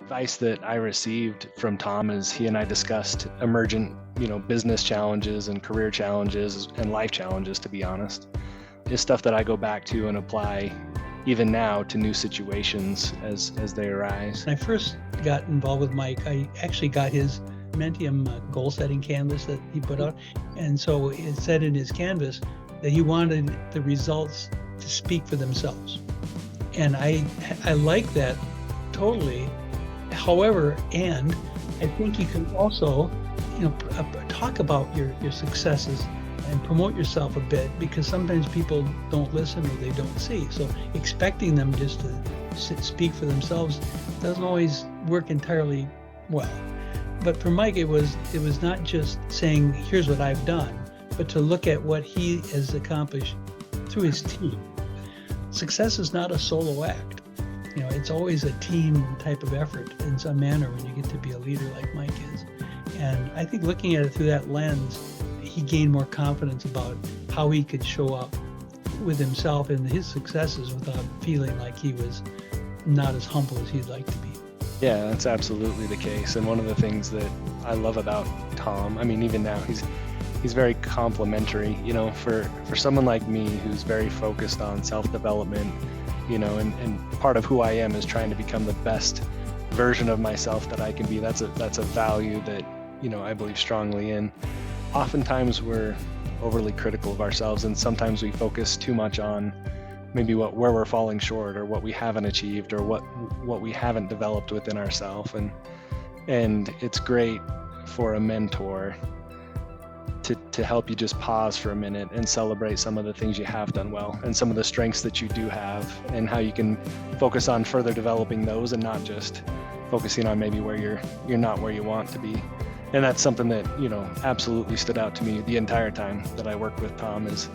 Advice that I received from Tom is he and I discussed emergent, business challenges and career challenges and life challenges, to be honest. Is stuff that I go back to and apply even now to new situations as they arise. When I first got involved with Mike, I actually got his Menttium goal setting canvas that he put out. And so it said in his canvas that he wanted the results to speak for themselves. And I like that totally. However, and I think you can also, talk about your successes and promote yourself a bit, because sometimes people don't listen or they don't see. So expecting them just to speak for themselves doesn't always work entirely well. But for Mike, it was not just saying, here's what I've done, but to look at what he has accomplished through his team. Success is not a solo act. It's always a team type of effort in some manner when you get to be a leader like Mike is. And I think looking at it through that lens, he gained more confidence about how he could show up with himself and his successes without feeling like he was not as humble as he'd like to be. Yeah, that's absolutely the case. And one of the things that I love about Tom, even now he's very complimentary, for someone like me who's very focused on self-development, and part of who I am is trying to become the best version of myself that I can be. That's a value that, I believe strongly in. Oftentimes we're overly critical of ourselves, and sometimes we focus too much on maybe where we're falling short, or what we haven't achieved, or what we haven't developed within ourselves. And it's great for a mentor to help you just pause for a minute and celebrate some of the things you have done well and some of the strengths that you do have, and how you can focus on further developing those and not just focusing on maybe where you're not where you want to be. And that's something that, absolutely stood out to me the entire time that I worked with Tom is,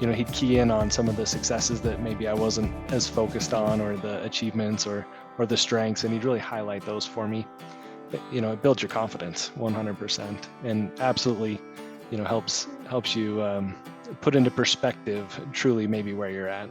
he'd key in on some of the successes that maybe I wasn't as focused on, or the achievements or the strengths, and he'd really highlight those for me. It builds your confidence 100%, and absolutely, helps you put into perspective truly maybe where you're at.